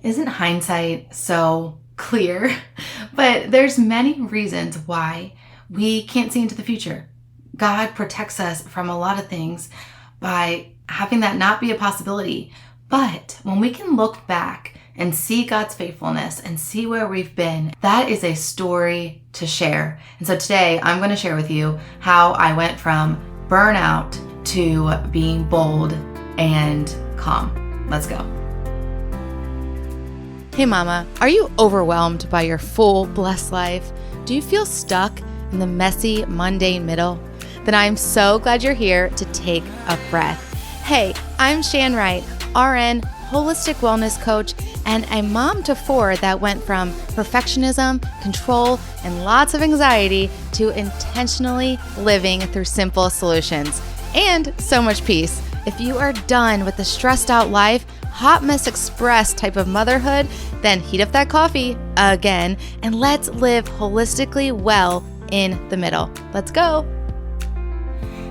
Isn't hindsight so clear? But there's many reasons why we can't see into the future. God protects us from a lot of things by having that not be a possibility. But when we can look back and see God's faithfulness and see where we've been, that is a story to share. And so today I'm going to share with you how I went from burnout to being bold and calm. Let's go. Hey mama, are you overwhelmed by your full, blessed life? Do you feel stuck in the messy, mundane middle? Then I'm so glad you're here to take a breath. Hey, I'm Shan, RN, holistic wellness coach, and a mom to four that went from perfectionism, control, and lots of anxiety to intentionally living through simple solutions and so much peace. If you are done with the stressed out life, hot mess express type of motherhood, then heat up that coffee again and let's live holistically well in the middle. Let's go.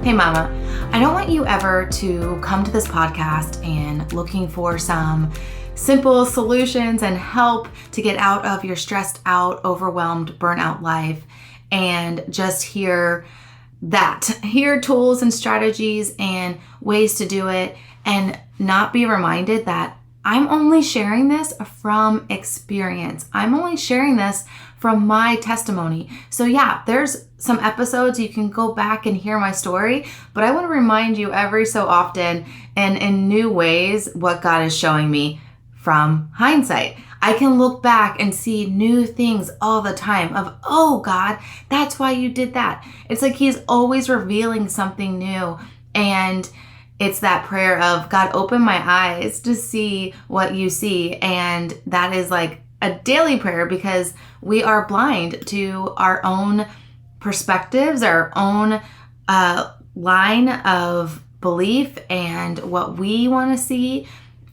Hey mama, I don't want you ever to come to this podcast and looking for some simple solutions and help to get out of your stressed out, overwhelmed, burnout life and just hear tools and strategies and ways to do it and not be reminded that I'm only sharing this from experience. I'm only sharing this from my testimony. So yeah, there's some episodes you can go back and hear my story, but I want to remind you every so often and in new ways what God is showing me from hindsight. I can look back and see new things all the time of, oh God, that's why you did that. It's like He's always revealing something new. And it's that prayer of, God, open my eyes to see what you see. And that is like a daily prayer because we are blind to our own perspectives, our own line of belief and what we want to see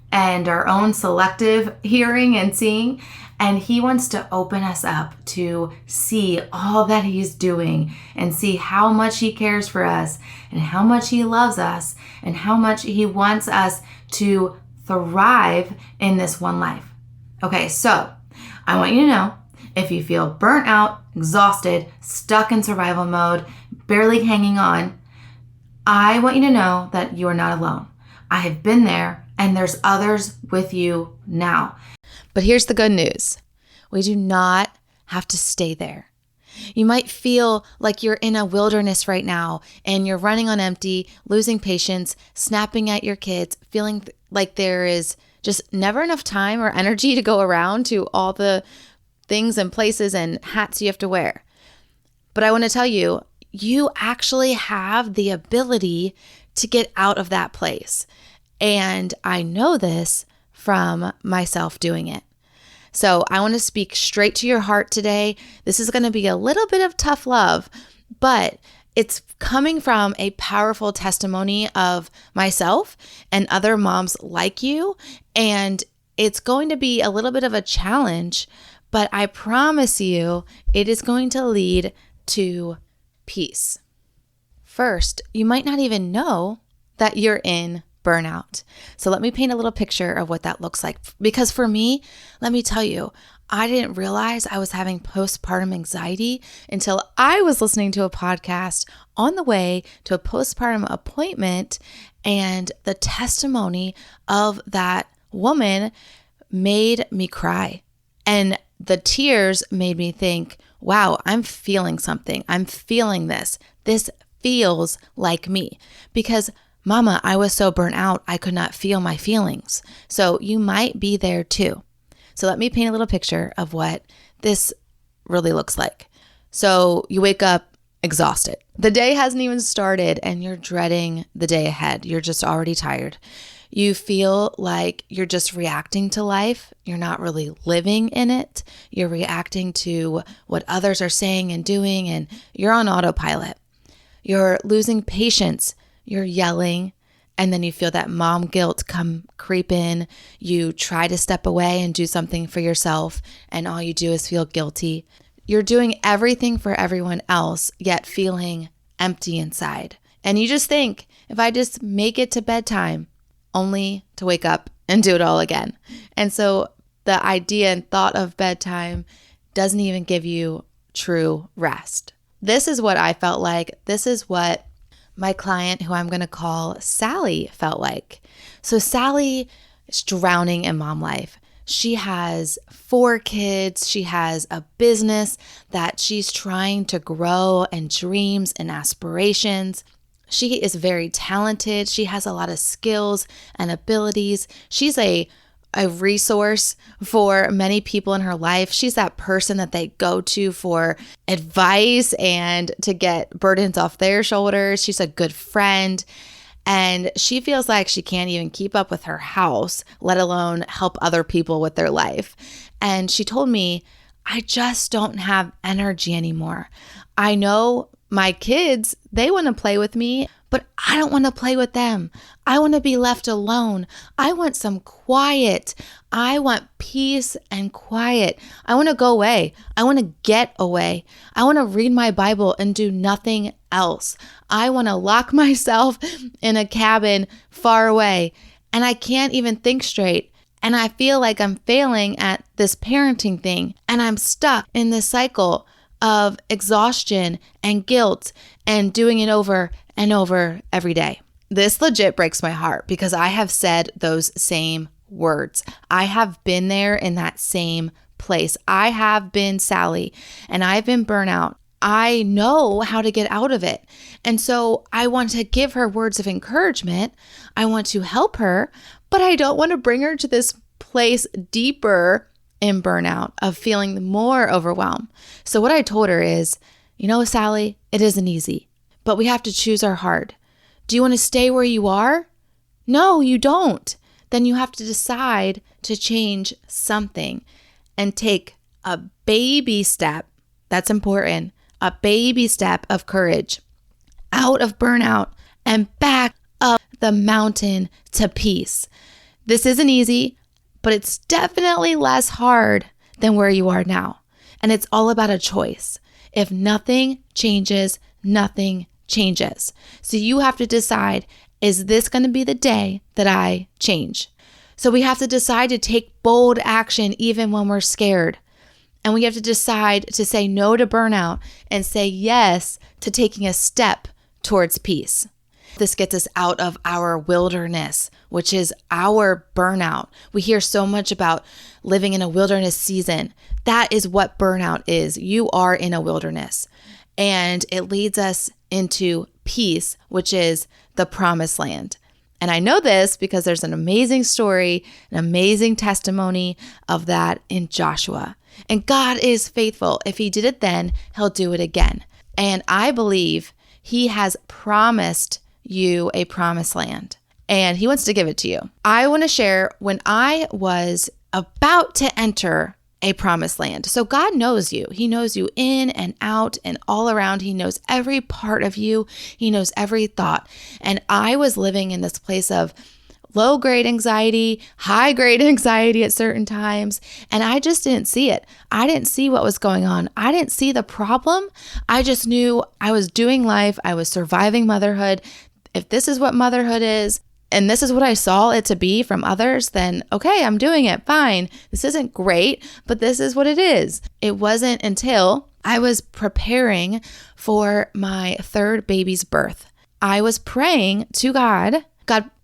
and our own selective hearing and seeing. And He wants to open us up to see all that He's doing and see how much He cares for us and how much He loves us and how much He wants us to thrive in this one life. Okay, so I want you to know if you feel burnt out, exhausted, stuck in survival mode, barely hanging on, I want you to know that you are not alone. I have been there and there's others with you now. But here's the good news. We do not have to stay there. You might feel like you're in a wilderness right now and you're running on empty, losing patience, snapping at your kids, feeling like there is just never enough time or energy to go around to all the things and places and hats you have to wear. But I want to tell you, you actually have the ability to get out of that place. And I know this from myself doing it. So I want to speak straight to your heart today. This is going to be a little bit of tough love, but it's coming from a powerful testimony of myself and other moms like you. And it's going to be a little bit of a challenge, but I promise you it is going to lead to peace. First, you might not even know that you're in burnout. So let me paint a little picture of what that looks like. Because for me, let me tell you, I didn't realize I was having postpartum anxiety until I was listening to a podcast on the way to a postpartum appointment, and the testimony of that woman made me cry. And the tears made me think, wow, I'm feeling something. I'm feeling this. This feels like me. Because Mama, I was so burnt out, I could not feel my feelings. So you might be there too. So let me paint a little picture of what this really looks like. So you wake up exhausted. The day hasn't even started and you're dreading the day ahead. You're just already tired. You feel like you're just reacting to life. You're not really living in it. You're reacting to what others are saying and doing, and you're on autopilot. You're losing patience. You're yelling, and then you feel that mom guilt come creep in. You try to step away and do something for yourself, and all you do is feel guilty. You're doing everything for everyone else, yet feeling empty inside. And you just think, if I just make it to bedtime, only to wake up and do it all again. And so the idea and thought of bedtime doesn't even give you true rest. This is what I felt like. This is what my client, who I'm going to call Sally, felt like. So Sally is drowning in mom life. She has 4 kids. She has a business that she's trying to grow, and dreams and aspirations. She is very talented. She has a lot of skills and abilities. She's a resource for many people in her life. She's that person that they go to for advice and to get burdens off their shoulders. She's a good friend. And she feels like she can't even keep up with her house, let alone help other people with their life. And she told me, I just don't have energy anymore. I know my kids, they want to play with me, but I don't want to play with them. I want to be left alone. I want some quiet. I want peace and quiet. I want to go away. I want to get away. I want to read my Bible and do nothing else. I want to lock myself in a cabin far away, and I can't even think straight. And I feel like I'm failing at this parenting thing, and I'm stuck in this cycle of exhaustion and guilt and doing it over and over every day. This legit breaks my heart because I have said those same words. I have been there in that same place. I have been Sally, and I've been burnout. I know how to get out of it. And so I want to give her words of encouragement. I want to help her, but I don't want to bring her to this place deeper in burnout of feeling more overwhelmed. So what I told her is, Sally, it isn't easy, but we have to choose our heart. Do you want to stay where you are? No, you don't. Then you have to decide to change something and take a baby step. That's important. A baby step of courage out of burnout and back up the mountain to peace. This isn't easy, but it's definitely less hard than where you are now. And it's all about a choice. If nothing changes, nothing changes. So you have to decide, is this going to be the day that I change? So we have to decide to take bold action even when we're scared. And we have to decide to say no to burnout and say yes to taking a step towards peace. This gets us out of our wilderness, which is our burnout. We hear so much about living in a wilderness season. That is what burnout is. You are in a wilderness, and it leads us into peace, which is the promised land. And I know this because there's an amazing story, an amazing testimony of that in Joshua. And God is faithful. If he did it then, he'll do it again. And I believe he has promised you a promised land, and he wants to give it to you. I want to share when I was about to enter a promised land. So God knows you. He knows you in and out and all around. He knows every part of you. He knows every thought. And I was living in this place of low-grade anxiety, high-grade anxiety at certain times, and I just didn't see it. I didn't see what was going on. I didn't see the problem. I just knew I was doing life. I was surviving motherhood. If this is what motherhood is, and this is what I saw it to be from others, then okay, I'm doing it, fine. This isn't great, but this is what it is. It wasn't until I was preparing for my 3rd baby's birth. I was praying to God,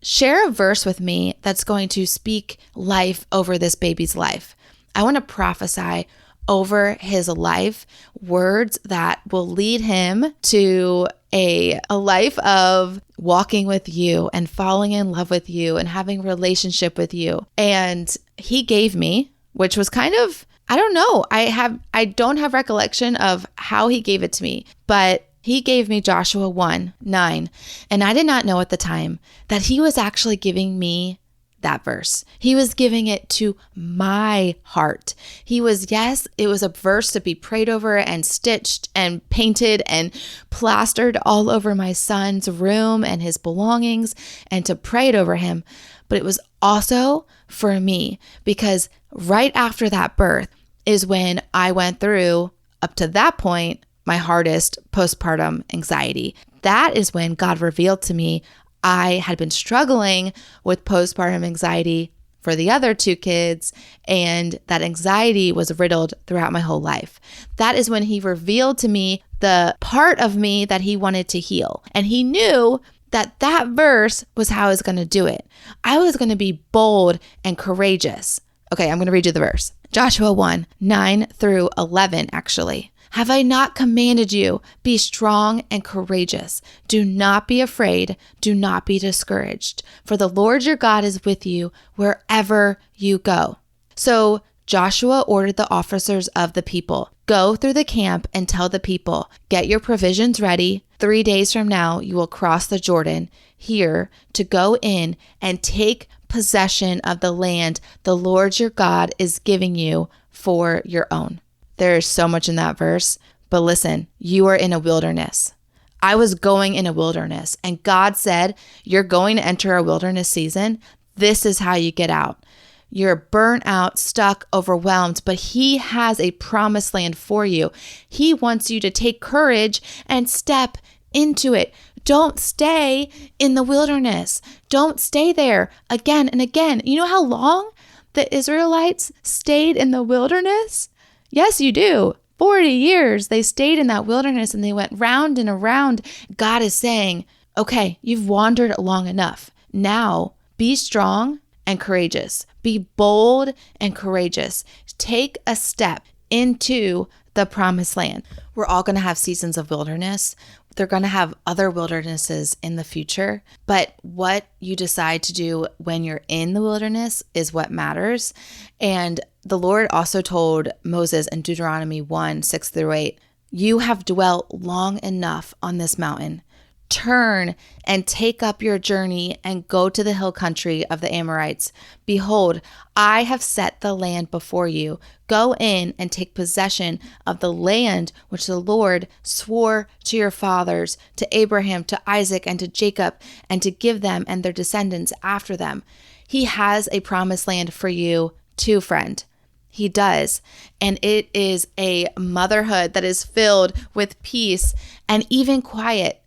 share a verse with me that's going to speak life over this baby's life. I want to prophesy over his life words that will lead him to a life of walking with you and falling in love with you and having a relationship with you. And he gave me, which was kind of, I don't know, I don't have recollection of how he gave it to me, but he gave me Joshua 1:9. And I did not know at the time that he was actually giving me that verse. He was giving it to my heart. It was a verse to be prayed over and stitched and painted and plastered all over my son's room and his belongings and to pray it over him. But it was also for me because right after that birth is when I went through, up to that point, my hardest postpartum anxiety. That is when God revealed to me I had been struggling with postpartum anxiety for the other 2 kids, and that anxiety was riddled throughout my whole life. That is when he revealed to me the part of me that he wanted to heal. And he knew that that verse was how I was going to do it. I was going to be bold and courageous. Okay, I'm going to read you the verse. Joshua 1, 9 through 11, actually. Have I not commanded you? Be strong and courageous. Do not be afraid. Do not be discouraged. For the Lord your God is with you wherever you go. So Joshua ordered the officers of the people, go through the camp and tell the people, get your provisions ready. 3 days from now, you will cross the Jordan here to go in and take possession of the land the Lord your God is giving you for your own. There is so much in that verse, but listen, you are in a wilderness. I was going in a wilderness, and God said, you're going to enter a wilderness season. This is how you get out. You're burnt out, stuck, overwhelmed, but He has a promised land for you. He wants you to take courage and step into it. Don't stay in the wilderness. Don't stay there again and again. You know how long the Israelites stayed in the wilderness? Yes, you do. 40 years they stayed in that wilderness and they went round and around. God is saying, okay, you've wandered long enough. Now be strong and courageous. Be bold and courageous. Take a step into the promised land. We're all going to have seasons of wilderness. They're going to have other wildernesses in the future. But what you decide to do when you're in the wilderness is what matters. And the Lord also told Moses in Deuteronomy 1, 6 through 8, you have dwelt long enough on this mountain. Turn and take up your journey and go to the hill country of the Amorites. Behold, I have set the land before you. Go in and take possession of the land which the Lord swore to your fathers, to Abraham, to Isaac, and to Jacob, and to give them and their descendants after them. He has a promised land for you too, friend. He does. And it is a motherhood that is filled with peace and even quiet.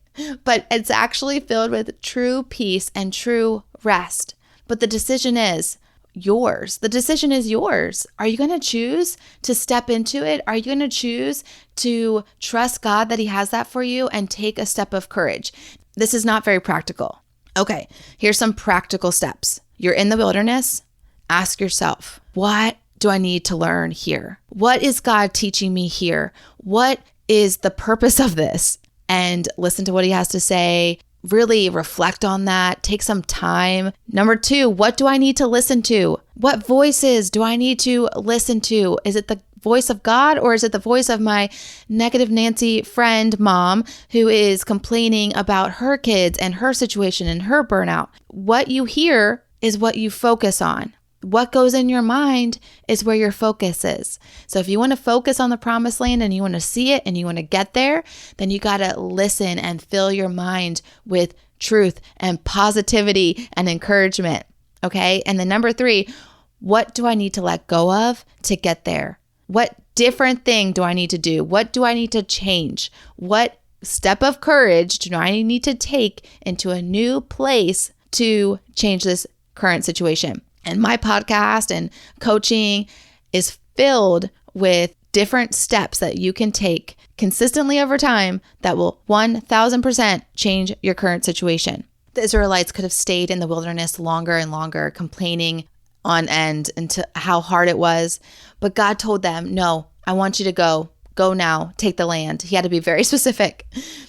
But it's actually filled with true peace and true rest. But the decision is yours. The decision is yours. Are you going to choose to step into it? Are you going to choose to trust God that He has that for you and take a step of courage? This is not very practical. Okay, here's some practical steps. You're in the wilderness. Ask yourself, what do I need to learn here? What is God teaching me here? What is the purpose of this? And listen to what He has to say. Really reflect on that. Take some time. Number 2, what do I need to listen to? What voices do I need to listen to? Is it the voice of God, or is it the voice of my negative Nancy friend mom who is complaining about her kids and her situation and her burnout? What you hear is what you focus on. What goes in your mind is where your focus is. So if you want to focus on the promised land and you want to see it and you want to get there, then you got to listen and fill your mind with truth and positivity and encouragement. Okay. And then number 3, what do I need to let go of to get there? What different thing do I need to do? What do I need to change? What step of courage do I need to take into a new place to change this current situation? And my podcast and coaching is filled with different steps that you can take consistently over time that will 1000% change your current situation. The Israelites could have stayed in the wilderness longer and longer, complaining on end into how hard it was. But God told them, no, I want you to go. Go now. Take the land. He had to be very specific.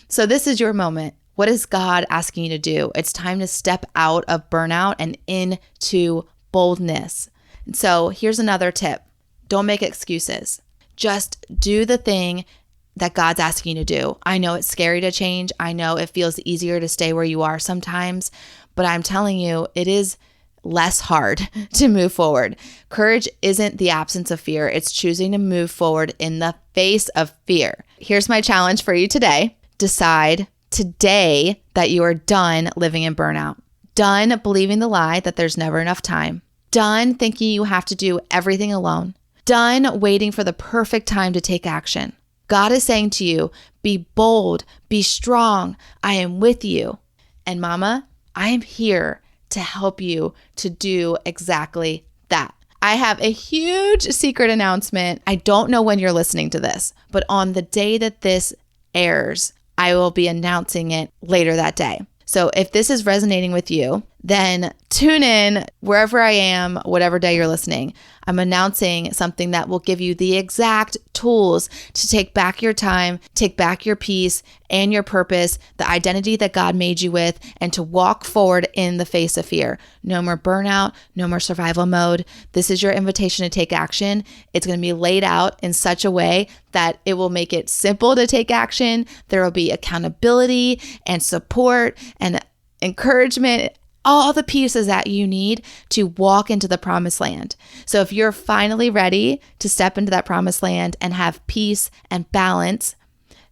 So this is your moment. What is God asking you to do? It's time to step out of burnout and into boldness. And so here's another tip. Don't make excuses. Just do the thing that God's asking you to do. I know it's scary to change. I know it feels easier to stay where you are sometimes, but I'm telling you, it is less hard to move forward. Courage isn't the absence of fear. It's choosing to move forward in the face of fear. Here's my challenge for you today. Decide today that you are done living in burnout. Done believing the lie that there's never enough time. Done thinking you have to do everything alone. Done waiting for the perfect time to take action. God is saying to you, be bold, be strong. I am with you. And mama, I am here to help you to do exactly that. I have a huge secret announcement. I don't know when you're listening to this, but on the day that this airs, I will be announcing it later that day. So if this is resonating with you, then tune in wherever I am, whatever day you're listening. I'm announcing something that will give you the exact tools to take back your time, take back your peace and your purpose, the identity that God made you with, and to walk forward in the face of fear. No more burnout, no more survival mode. This is your invitation to take action. It's going to be laid out in such a way that it will make it simple to take action. There will be accountability and support and encouragement, all the pieces that you need to walk into the promised land. So if you're finally ready to step into that promised land and have peace and balance,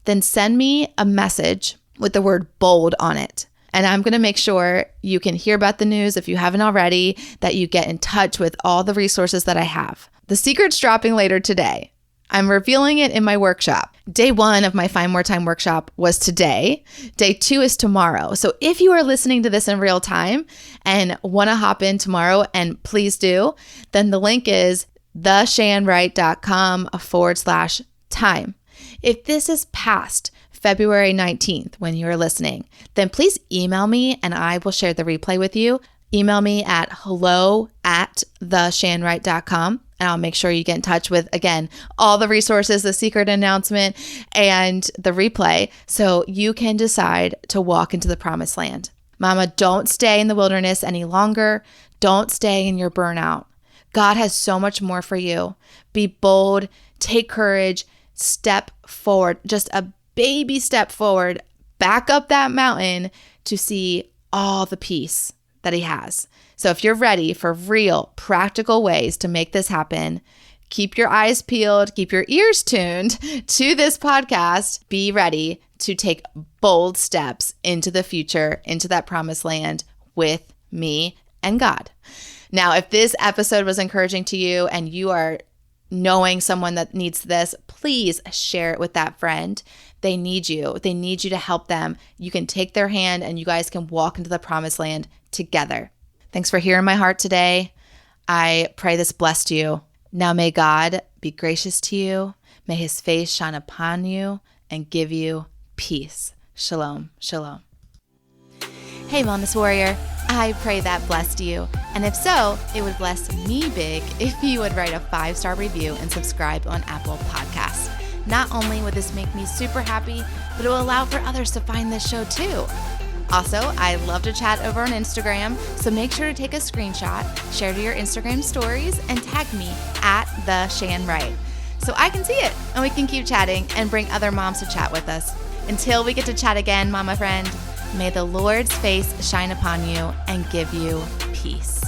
then send me a message with the word bold on it. And I'm going to make sure you can hear about the news if you haven't already, that you get in touch with all the resources that I have. The secret's dropping later today. I'm revealing it in my workshop. Day 1 of my Find More Time workshop was today. Day 2 is tomorrow. So if you are listening to this in real time and want to hop in tomorrow, and please do, then the link is theshanwright.com/time. If this is past February 19th when you are listening, then please email me and I will share the replay with you. Email me at hello@theshanwright.com. And I'll make sure you get in touch with, again, all the resources, the secret announcement, and the replay, so you can decide to walk into the promised land. Mama, don't stay in the wilderness any longer. Don't stay in your burnout. God has so much more for you. Be bold, take courage, step forward, just a baby step forward, back up that mountain to see all the peace that He has. So if you're ready for real, practical ways to make this happen, keep your eyes peeled, keep your ears tuned to this podcast. Be ready to take bold steps into the future, into that promised land with me and God. Now, if this episode was encouraging to you and you are knowing someone that needs this, please share it with that friend. They need you. They need you to help them. You can take their hand and you guys can walk into the promised land together. Thanks for hearing my heart today. I pray this blessed you. Now may God be gracious to you. May His face shine upon you and give you peace. Shalom, shalom. Hey, Wellness Warrior. I pray that blessed you. And if so, it would bless me big if you would write a 5-star review and subscribe on Apple Podcasts. Not only would this make me super happy, but it will allow for others to find this show too. Also, I love to chat over on Instagram, so make sure to take a screenshot, share to your Instagram stories, and tag me at @theshanwright so I can see it and we can keep chatting and bring other moms to chat with us. Until we get to chat again, mama friend, may the Lord's face shine upon you and give you peace.